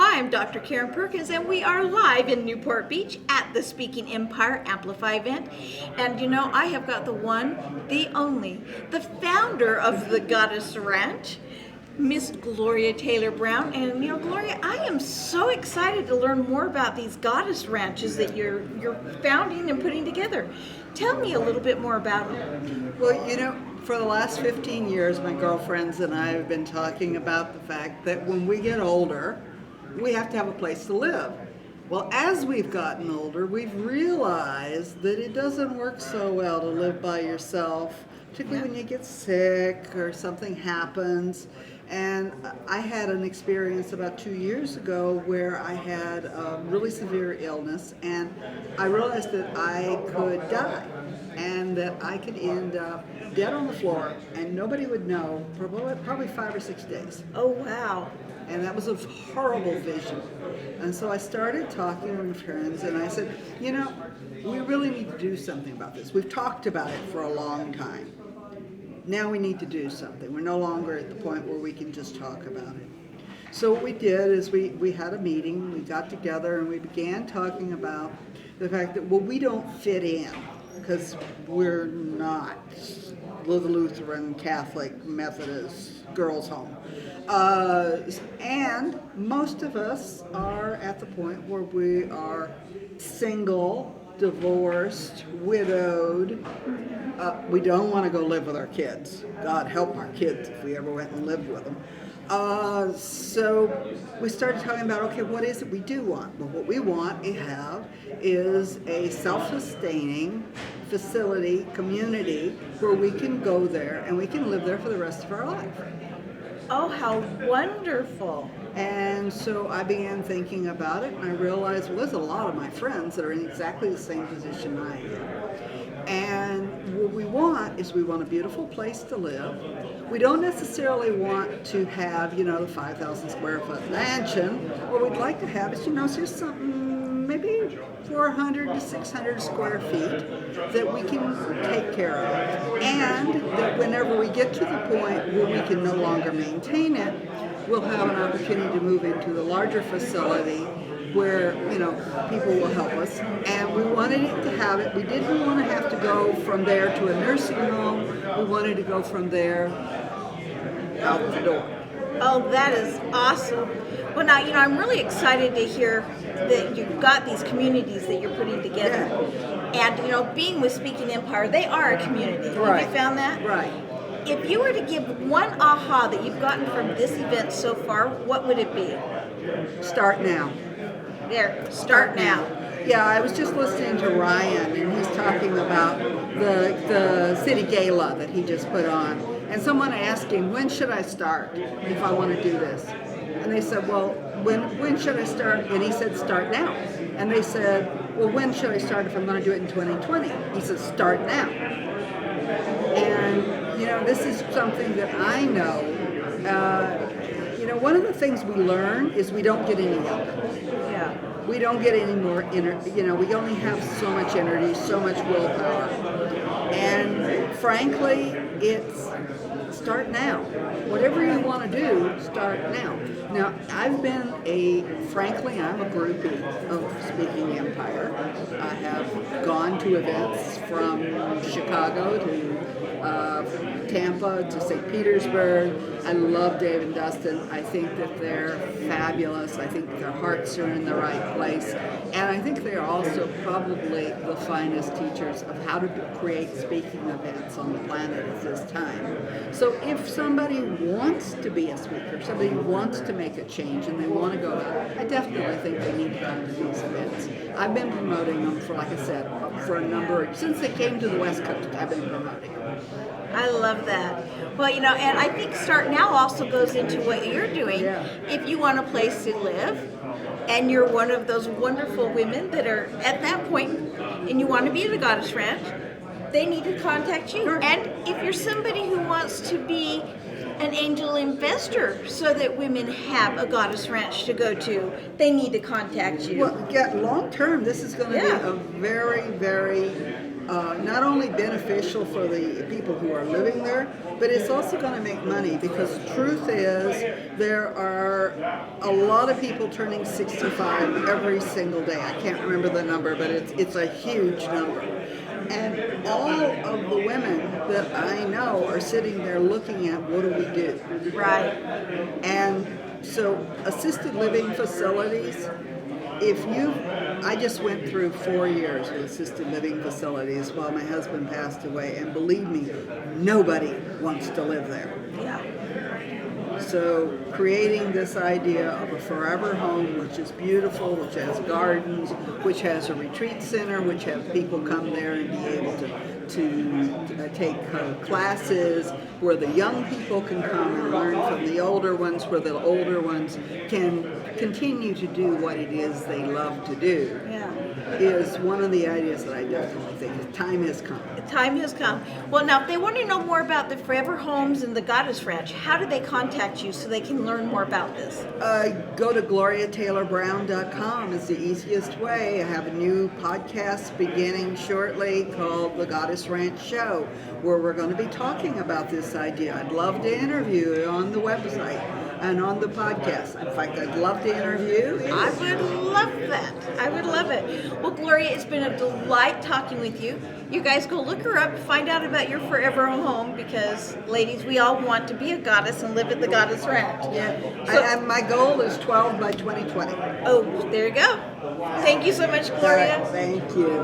Hi, I'm Dr. Karen Perkins, and we are live in Newport Beach at the Speaking Empire Amplify event. And you know, I have got the one, the only, the founder of the Goddess Ranch, Miss Gloria Taylor Brown. And you know, Gloria, I am so excited to learn more about these goddess ranches that you're founding and putting together. Tell me a little bit more about them. Well, you know, for the last 15 years, my girlfriends and I have been talking about the fact that when we get older, we have to have a place to live. Well, as we've gotten older, we've realized that it doesn't work so well to live by yourself, particularly when you get sick or something happens. And I had an experience about 2 years ago where I had a really severe illness, and I realized that I could die and that I could end up dead on the floor and nobody would know for probably 5 or 6 days. Oh, wow. And that was a horrible vision. And so I started talking to my friends and I said, you know, we really need to do something about this. We've talked about it for a long time. Now we need to do something. We're no longer at the point where we can just talk about it. So what we did is we had a meeting, we got together and we began talking about the fact that, well, we don't fit in because we're not the Lutheran, Catholic, Methodist, girls' home. And most of us are at the point where we are single, divorced, widowed. We don't want to go live with our kids. God help our kids if we ever went and lived with them. So we started talking about, okay, what is it we do want? Well, what we want to have is a self-sustaining facility, community, where we can go there and we can live there for the rest of our life. Oh, how wonderful. And so I began thinking about it, and I realized, well, there's a lot of my friends that are in exactly the same position I am. And what we want is we want a beautiful place to live. We don't necessarily want to have, you know, the 5,000 square foot mansion. What we'd like to have is, you know, just something maybe 400 to 600 square feet that we can take care of. And that whenever we get to the point where we can no longer maintain it, we'll have an opportunity to move into the larger facility where, you know, people will help us. And we wanted it to have it. We didn't want to have to go from there to a nursing home. We wanted to go from there out the door. Oh, that is awesome. Well, now, you know, I'm really excited to hear that you've got these communities that you're putting together. Yeah. And, you know, being with Speaking Empire, they are a community. Right. Have you found that? Right. If you were to give one aha that you've gotten from this event so far, what would it be? Start now. There, start now. Yeah, I was just listening to Ryan, and he's talking about the city gala that he just put on. And someone asked him, when should I start if I want to do this? And they said, well, when should I start? And he said, start now. And they said, well, when should I start if I'm going to do it in 2020? He said, start now. And, you know, this is something that I know. You know, one of the things we learn is we don't get any younger. Yeah. We don't get any more energy. You know, we only have so much energy, so much willpower. And frankly, it's start now. Whatever you want to do, start now. Now, I'm a groupie of Speaking Empire. I have gone to events from Chicago to Tampa to St. Petersburg. I love Dave and Dustin. I think that they're fabulous. I think their hearts are in the right place. And I think they're also probably the finest teachers of how to create speaking events on the planet at this time. So if somebody wants to be a speaker, somebody wants to make a change and they want to go out, I definitely think they need to come to these events. I've been promoting them for, like I said, for a number, since they came to the West Coast, I've been promoting them. I love that. Well, you know, and I think Start Now also goes into what you're doing. Yeah. If you want a place to live, and you're one of those wonderful women that are at that point, and you want to be at a Goddess Ranch, they need to contact you. Sure. And if you're somebody who wants to be an angel investor so that women have a Goddess Ranch to go to, they need to contact you. Well, yeah, long term, this is going to be a very, very not only beneficial for the people who are living there, but it's also going to make money, because the truth is there are a lot of people turning 65 every single day. I can't remember the number, but it's a huge number. And all of the women that I know are sitting there looking at, what do we do? Right. And so assisted living facilities, I just went through 4 years with assisted living facilities while my husband passed away, and believe me, nobody wants to live there. Yeah. So creating this idea of a forever home, which is beautiful, which has gardens, which has a retreat center, which has people come there and be able to take classes, where the young people can come and learn from the older ones, where the older ones can continue to do what it is they love to do, Yeah. is one of the ideas that I definitely think the time has come. The time has come. Well, now, if they want to know more about the Forever Homes and the Goddess Ranch, how do they contact you so they can learn more about this? Go to GloriaTaylorBrown.com is the easiest way. I have a new podcast beginning shortly called The Goddess Ranch Show, where we're going to be talking about this idea. I'd love to interview you on the website and on the podcast. In fact, I'd love to interview you. I would love that. I would love it. Well, Gloria, it's been a delight talking with you. You guys go look her up, find out about your forever home, because, ladies, we all want to be a goddess and live at the Goddess Ranch. Yeah. So, And my goal is 12 by 2020. oh, there you go. Thank you so much, Gloria. All right, thank you.